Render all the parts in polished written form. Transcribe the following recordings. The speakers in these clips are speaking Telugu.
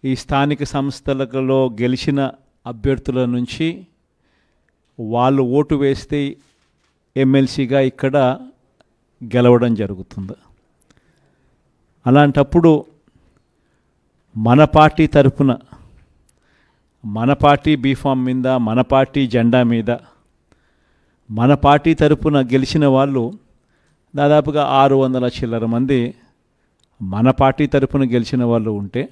ఈ స్థానిక సంస్థలలో గెలిచిన అభ్యర్థుల నుంచి వాళ్ళు ఓటు వేస్తే ఎమ్మెల్సీగా ఇక్కడ గెలవడం జరుగుతుంది. అలాంటప్పుడు మన పార్టీ తరపున మన పార్టీ బీఫామ్ మీద మన పార్టీ జెండా మీద మన పార్టీ తరపున గెలిచిన వాళ్ళు దాదాపుగా 600 చిల్లర మంది మన పార్టీ తరపున గెలిచిన వాళ్ళు ఉంటే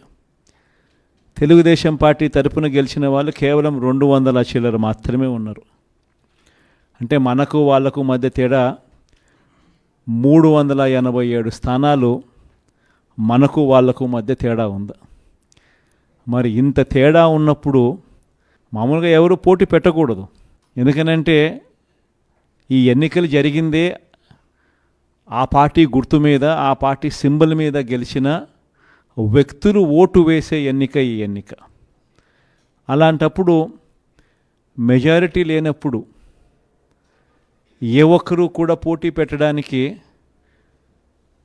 తెలుగుదేశం పార్టీ తరపున గెలిచిన వాళ్ళు కేవలం 200 చిల్లర మాత్రమే ఉన్నారు. అంటే మనకు వాళ్లకు మధ్య తేడా 387 స్థానాలు మనకు వాళ్లకు మధ్య తేడా ఉంది. మరి ఇంత తేడా ఉన్నప్పుడు మామూలుగా ఎవరు పోటీ పెట్టకూడదు. ఎందుకనంటే ఈ ఎన్నికలు జరిగిందే ఆ పార్టీ గుర్తు మీద ఆ పార్టీ సింబల్ మీద గెలిచిన వ్యక్తులు ఓటు వేసే ఎన్నిక ఈ ఎన్నిక. అలాంటప్పుడు మెజారిటీ లేనప్పుడు ఏ ఒక్కరూ కూడా పోటీ పెట్టడానికి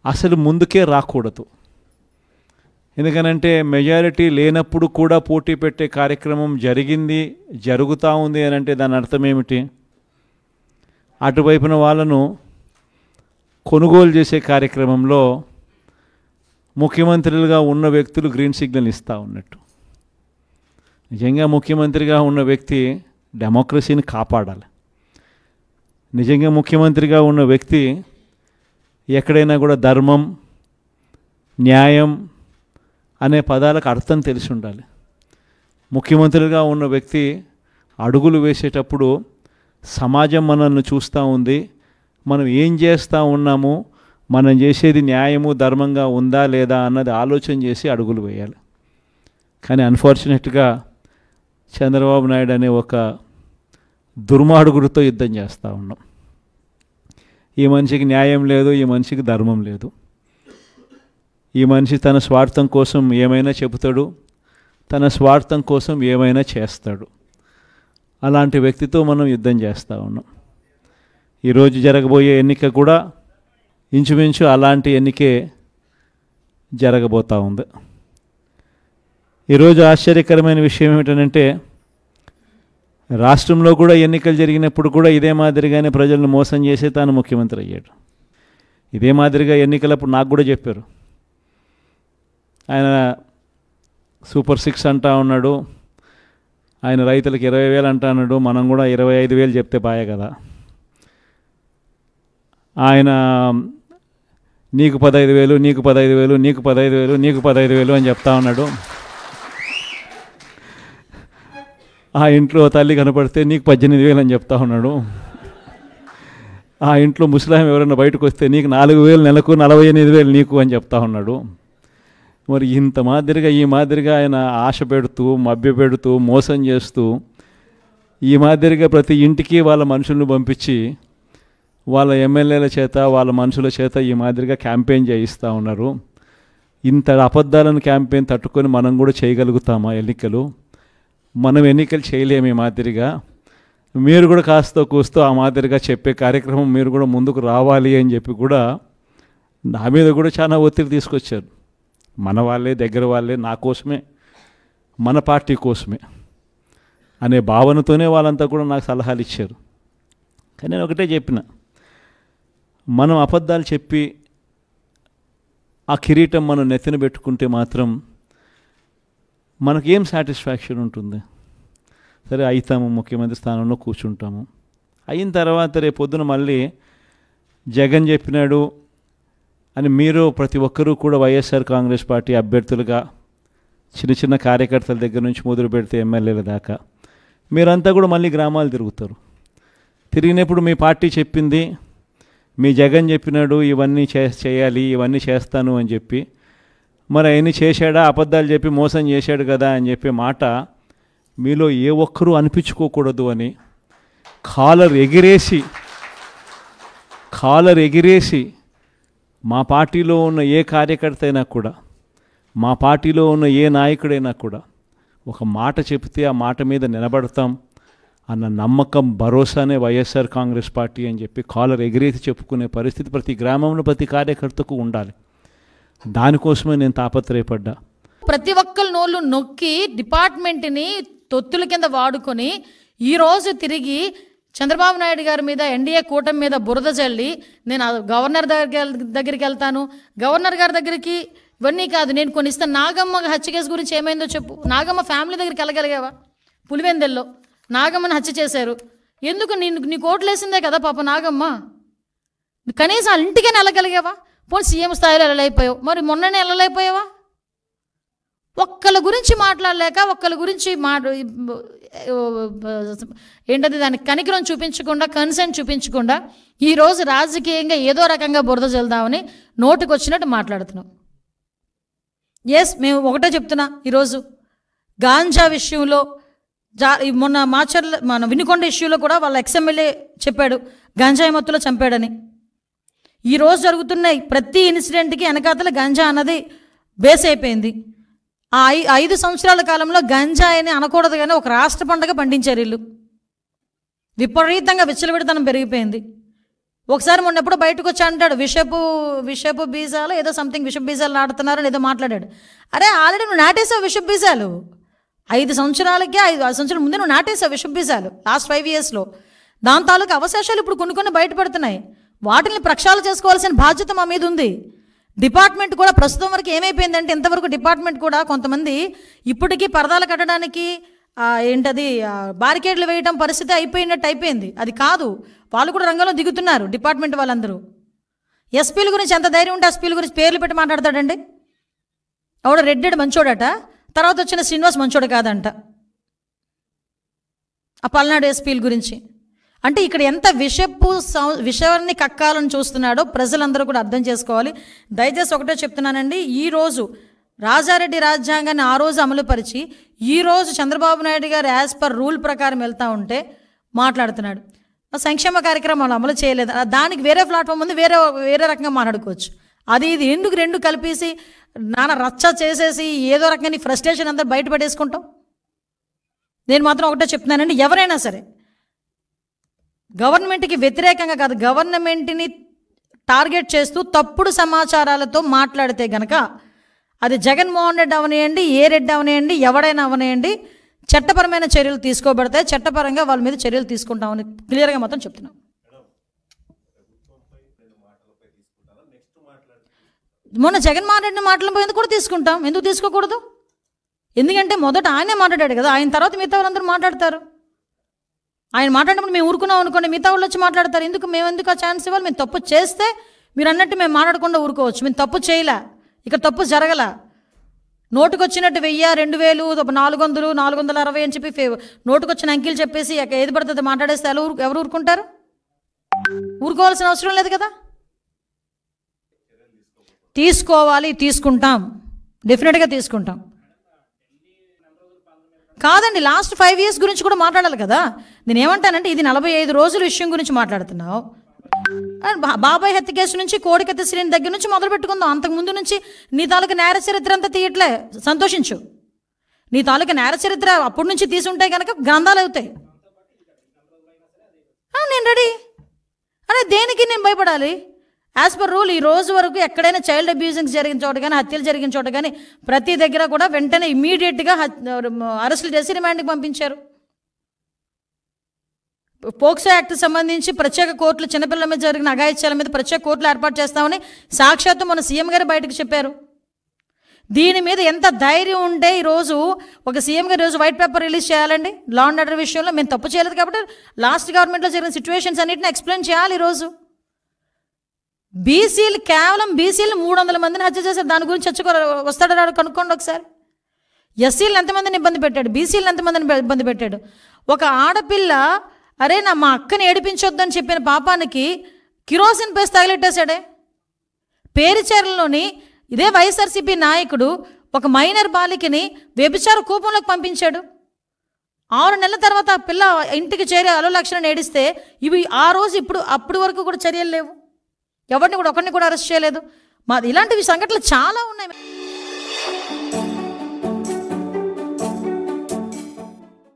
అసలు ముందుకే రాకూడదు. ఎందుకనంటే మెజారిటీ లేనప్పుడు కూడా పోటీ పెట్టే కార్యక్రమం జరుగుతూ ఉంది అని అంటే దాని అర్థం ఏమిటి? అటువైపున వాళ్ళను కొనుగోలు చేసే కార్యక్రమంలో ముఖ్యమంత్రులుగా ఉన్న వ్యక్తులు గ్రీన్ సిగ్నల్ ఇస్తూ ఉన్నట్టు. నిజంగా ముఖ్యమంత్రిగా ఉన్న వ్యక్తి డెమోక్రసీని కాపాడాలి. నిజంగా ముఖ్యమంత్రిగా ఉన్న వ్యక్తి ఎక్కడైనా కూడా ధర్మం, న్యాయం అనే పదాలకు అర్థం తెలిసి ఉండాలి. ముఖ్యమంత్రిగా ఉన్న వ్యక్తి అడుగులు వేసేటప్పుడు సమాజం మనల్ని చూస్తూ ఉంది, మనం ఏం చేస్తూ ఉన్నాము, మనం చేసేది న్యాయము ధర్మంగా ఉందా లేదా అన్నది ఆలోచన చేసి అడుగులు వేయాలి. కానీ అన్ఫార్చునేట్గా చంద్రబాబు నాయుడు అనే ఒక దుర్మార్గుడితో యుద్ధం చేస్తూ ఉన్నాం. ఈ మనిషికి న్యాయం లేదు, ఈ మనిషికి ధర్మం లేదు. ఈ మనిషి తన స్వార్థం కోసం ఏమైనా చెబుతాడు, తన స్వార్థం కోసం ఏమైనా చేస్తాడు. అలాంటి వ్యక్తితో మనం యుద్ధం చేస్తూ ఉన్నాం. ఈరోజు జరగబోయే ఎన్నిక కూడా ఇంచుమించు అలాంటి ఎన్నికే జరగబోతూ ఉంది. ఈరోజు ఆశ్చర్యకరమైన విషయం ఏమిటంటే రాష్ట్రంలో కూడా ఎన్నికలు జరిగినప్పుడు కూడా ఇదే మాదిరిగానే ప్రజలను మోసం చేసి తాను ముఖ్యమంత్రి అయ్యాడు. ఇదే మాదిరిగా ఎన్నికలప్పుడు నాకు కూడా చెప్పారు. ఆయన సూపర్ 6 అంటా ఉన్నాడు, ఆయన రైతులకు 20,000 అంటా అన్నాడు, మనం కూడా 25,000 చెప్తే బాయే కదా. ఆయన నీకు 15,000, నీకు 15,000, నీకు 15,000, నీకు 15,000 అని చెప్తా ఉన్నాడు. ఆ ఇంట్లో తల్లి కనపడితే నీకు 18,000 అని చెప్తా ఉన్నాడు. ఆ ఇంట్లో ముస్లాం ఎవరైనా బయటకు వస్తే నీకు 4,000 నెలకు 48,000 నీకు అని చెప్తా ఉన్నాడు. మరి ఇంత మాదిరిగా ఈ మాదిరిగా ఆయన ఆశ పెడుతూ మభ్య పెడుతూ మోసం చేస్తూ ఈ మాదిరిగా ప్రతి ఇంటికి వాళ్ళ మనుషులను పంపించి వాళ్ళ ఎమ్మెల్యేల చేత వాళ్ళ మనుషుల చేత ఈ మాదిరిగా క్యాంపెయిన్ చేయిస్తూ ఉన్నారు. ఇంత అబద్ధాలను క్యాంపెయిన్ తట్టుకొని మనం కూడా చేయగలుగుతామా ఎన్నికలు? మనం ఎన్నికలు చేయలేము. ఈ మాదిరిగా మీరు కూడా కాస్త కూస్తూ ఆ మాదిరిగా చెప్పే కార్యక్రమం మీరు కూడా ముందుకు రావాలి అని చెప్పి కూడా నా మీద కూడా చాలా ఒత్తిడి తీసుకొచ్చారు. మన వాళ్ళే, దగ్గర వాళ్ళే, నా కోసమే, మన పార్టీ కోసమే అనే భావనతోనే వాళ్ళంతా కూడా నాకు సలహాలు ఇచ్చారు. కానీ నేను ఒకటే చెప్పిన, మనం అబద్ధాలు చెప్పి ఆ కిరీటం మనం నెత్తిన పెట్టుకుంటే మాత్రం మనకేం సాటిస్ఫాక్షన్ ఉంటుంది? సరే అవుతాము, ముఖ్యమంత్రి స్థానంలో కూర్చుంటాము. అయిన తర్వాత రేపు పొద్దున మళ్ళీ జగన్ చెప్పినాడు అని మీరు ప్రతి ఒక్కరూ కూడా వైఎస్ఆర్ కాంగ్రెస్ పార్టీ అభ్యర్థులుగా చిన్న చిన్న కార్యకర్తల దగ్గర నుంచి మొదలు పెడితే ఎమ్మెల్యేల దాకా మీరంతా కూడా మళ్ళీ గ్రామాలు తిరుగుతారు. తిరిగినప్పుడు మీ పార్టీ చెప్పింది, మీ జగన్ చెప్పినాడు ఇవన్నీ చేయాలి, ఇవన్నీ చేస్తాను అని చెప్పి, మరి అవన్నీ చేశాడా? అబద్ధాలు చెప్పి మోసం చేశాడు కదా అని చెప్పే మాట మీలో ఏ ఒక్కరూ అనిపించుకోకూడదు అని కాలర్ ఎగిరేసి మా పార్టీలో ఉన్న ఏ కార్యకర్త అయినా కూడా, మా పార్టీలో ఉన్న ఏ నాయకుడైనా కూడా ఒక మాట చెప్తే ఆ మాట మీద నిలబడతాం అన్న నమ్మకం, భరోసానే వైఎస్ఆర్ కాంగ్రెస్ పార్టీ అని చెప్పి కాలర్ ఎగిరేసి చెప్పుకునే పరిస్థితి ప్రతి గ్రామంలో ప్రతి కార్యకర్తకు ఉండాలి. దానికోసమే నేను తాపత్రయపడ్డా. ప్రతి ఒక్కరి నోళ్ళు నొక్కి డిపార్ట్మెంట్ని తొత్తుల కింద వాడుకొని ఈరోజు తిరిగి చంద్రబాబు నాయుడు గారి మీద ఎన్డీఏ కూటమి మీద బురద జల్లి నేను గవర్నర్ దగ్గరికి వెళ్తాను, గవర్నర్ గారి దగ్గరికి ఇవన్నీ కాదు నేను కొన్ని ఇస్తాను. నాగమ్మ హత్య కేసు గురించి ఏమైందో చెప్పు. నాగమ్మ ఫ్యామిలీ దగ్గరికి వెళ్ళగలిగావా? పులివెందెల్లో నాగమ్మని హత్య చేశారు. ఎందుకు నీకు ఓట్లు వేసిందే కదా పాప నాగమ్మ. కనీసం ఇంటికైనా వెళ్ళగలిగావా? పోనీ సీఎం స్థాయిలో వెళ్ళలేకపోయావు, మరి మొన్ననే వెళ్ళలేకపోయావా? ఒక్కళ్ళ గురించి మాట్లాడలేక, ఒక్కళ్ళ గురించి ఏంటది దానికి కనికరం చూపించకుండా, కన్సర్న్ చూపించకుండా ఈరోజు రాజకీయంగా ఏదో రకంగా బురద చల్దామని నోటికి వచ్చినట్టు మాట్లాడుతున్నాం. మేము ఒకటే చెప్తున్నా, ఈరోజు గాంజా విషయంలో మొన్న మన వినుకొండ ఇష్యూలో కూడా వాళ్ళ ఎక్స్ఎమ్మెల్యే చెప్పాడు గాంజాయి మత్తులో చంపాడని. ఈరోజు జరుగుతున్న ప్రతి ఇన్సిడెంట్కి వెనకాతల గంజా అన్నది బేస్ అయిపోయింది. ఆ 5 సంవత్సరాల కాలంలో గంజాయిని అనకూడదు కానీ ఒక రాష్ట్ర పండుగ పండించారు వీళ్ళు. విపరీతంగా విచ్చలవిడితనం పెరిగిపోయింది. ఒకసారి మొన్న ఎప్పుడో బయటకు వచ్చి అంటాడు విషపు బీజాలు ఏదో సంథింగ్ విషపు బీజాలు నాటుతున్నారని ఏదో మాట్లాడాడు. అరే ఆల్రెడీ నువ్వు నాటేసావు విషపు బీజాలు. 5 సంవత్సరాలకే 5 సంవత్సరాల ముందే నువ్వు నాటేసావు విషపు బీజాలు లాస్ట్ 5 yearsలో. దాని తాలూకు అవశేషాలు ఇప్పుడు కొన్ని బయటపడుతున్నాయి. వాటిని ప్రక్షాళన చేసుకోవాల్సిన బాధ్యత మా మీద ఉంది. డిపార్ట్మెంట్ కూడా ప్రస్తుతం వరకు ఏమైపోయిందంటే ఇంతవరకు డిపార్ట్మెంట్ కూడా కొంతమంది ఇప్పటికీ పరదాలు కట్టడానికి బారికేడ్లు వేయడం పరిస్థితి అయిపోయింది. అది కాదు, వాళ్ళు కూడా రంగంలో దిగుతున్నారు డిపార్ట్మెంట్ వాళ్ళందరూ. ఎస్పీల గురించి ఎంత ధైర్యం ఉంటే ఎస్పీల గురించి పేర్లు పెట్టి మాట్లాడతాడండి. ఎవడో రెడ్డి మంచోడట, తర్వాత వచ్చిన శ్రీనివాస్ మంచోడు కాదంట ఆ పల్నాడు ఎస్పీల గురించి. అంటే ఇక్కడ ఎంత విషయాన్ని కక్కాలని చూస్తున్నాడో ప్రజలందరూ కూడా అర్థం చేసుకోవాలి. దయచేసి ఒకటే చెప్తున్నానండి, ఈరోజు రాజారెడ్డి రాజ్యాంగాన్ని ఆ రోజు అమలుపరిచి ఈరోజు చంద్రబాబు నాయుడు గారు యాజ్ పర్ రూల్ ప్రకారం వెళ్తూ ఉంటే మాట్లాడుతున్నాడు. సంక్షేమ కార్యక్రమాలు అమలు చేయలేదు, దానికి వేరే ప్లాట్ఫామ్ ఉంది, వేరే రకంగా మాట్లాడుకోవచ్చు. అది ఇది ఎందుకు రెండు కలిపేసి నాన్న రచ్చ చేసేసి ఏదో రకంగా ఫ్రస్ట్రేషన్ అందరూ బయటపడేసుకుంటాం. నేను మాత్రం ఒకటే చెప్తున్నానండి, ఎవరైనా సరే గవర్నమెంట్కి వ్యతిరేకంగా కాదు, గవర్నమెంట్ని టార్గెట్ చేస్తూ తప్పుడు సమాచారాలతో మాట్లాడితే గనక అది జగన్మోహన్ రెడ్డి అవనేయండి, ఏ రెడ్డి అవనేయండి, ఎవడైనా అవనేయండి, చట్టపరమైన చర్యలు తీసుకోబడతాయి. చట్టపరంగా వాళ్ళ మీద చర్యలు తీసుకుంటామని క్లియర్గా మాత్రం చెప్తున్నాం. మొన్న జగన్మోహన్ రెడ్డి మాటలపై కూడా తీసుకుంటాం. ఎందుకు తీసుకోకూడదు? ఎందుకంటే మొదట ఆయనే మాట్లాడాడు కదా, ఆయన తర్వాత మిగతా వాళ్ళందరూ మాట్లాడతారు. ఆయన మాట్లాడినప్పుడు మేము ఊరుకున్నాం అనుకోండి, మిగతా వాళ్ళు వచ్చి మాట్లాడతారు. మేము ఎందుకు ఆ ఛాన్స్ ఇవ్వాలి? మేము తప్పు చేస్తే మీరు అన్నట్టు మేము మాట్లాడకుండా ఊరుకోవచ్చు. మేము తప్పు చేయలే, ఇక్కడ తప్పు జరగల. నోటుకొచ్చినట్టు 1000, 2000, 400, 460 అని చెప్పి నోటుకొచ్చిన అంకెలు చెప్పేసి ఏది పడుతుంది మాట్లాడేస్తే ఎవరు ఊరుకుంటారు? ఊరుకోవాల్సిన అవసరం లేదు కదా. తీసుకోవాలి, తీసుకుంటాం, డెఫినెట్గా తీసుకుంటాం. కాదండి, లాస్ట్ 5 years గురించి కూడా మాట్లాడాలి కదా. నేను ఏమంటానంటే ఇది 45 రోజుల విషయం గురించి మాట్లాడుతున్నావు. బాబాయ్ హత్య కేసు నుంచి కోడికత్తి శ్రీని దగ్గర నుంచి మొదలు పెట్టుకుందాం. అంతకుముందు నుంచి నీ తాలూకా నేర చరిత్ర అంతా తీయట్లే, సంతోషించు. నీ తాలూకా నేర చరిత్ర అప్పటి నుంచి తీసుంటే కనుక గ్రంథాలు అవుతాయి. నేను రెడీ. అదే దేనికి నేను భయపడాలి? యాజ్ పర్ రూల్ ఈ రోజు వరకు ఎక్కడైనా చైల్డ్ అబ్యూజింగ్ జరిగిన చోట కానీ, హత్యలు జరిగిన చోట కానీ ప్రతి దగ్గర కూడా వెంటనే ఇమ్మీడియట్గా అరెస్టులు చేసి రిమాండ్కి పంపించారు. పోక్సో యాక్ట్ సంబంధించి ప్రత్యేక కోర్టులు చిన్నపిల్లల మీద జరిగిన అఘాయిత్యాల మీద ప్రత్యేక కోర్టులు ఏర్పాటు చేస్తామని సాక్షాత్తు మన సీఎం గారు బయటకు చెప్పారు. దీని మీద ఎంత ధైర్యం ఉంటే ఈరోజు ఒక సీఎం గారు ఈరోజు వైట్ పేపర్ రిలీజ్ చేయాలండి లా అండ్ ఆర్డర్ విషయంలో. మేము తప్పు చేయలేదు కాబట్టి లాస్ట్ గవర్నమెంట్లో జరిగిన సిచ్యువేషన్స్ అన్నింటిని ఎక్స్ప్లెయిన్ చేయాలి. ఈరోజు కేవలం బీసీలు 300 మందిని హత్య చేశారు. దాని గురించి వస్తాడో కనుక్కోండి ఒకసారి. ఎస్సీలను ఎంతమందిని ఇబ్బంది పెట్టాడు, బీసీలను ఎంతమందిని ఇబ్బంది పెట్టాడు. ఒక ఆడపిల్ల అరే మా అక్కని ఏడిపించొద్దని చెప్పిన పాపానికి కిరోసిన్ పేసి తగిలెట్టేశాడే. పేరుచేరలోని ఇదే వైఎస్ఆర్సీపీ నాయకుడు ఒక మైనర్ బాలికని వ్యభిచార కూపంలోకి పంపించాడు. 6 నెలల తర్వాత ఆ పిల్ల ఇంటికి చేరి అలోలక్షణం ఏడిస్తే ఇవి ఆ రోజు అప్పుడు వరకు కూడా చర్యలు లేవు. ఒకరిని కూడా అరెస్ట్ చేయలేదు. ఇలాంటివి సంఘటనలు చాలా ఉన్నాయి.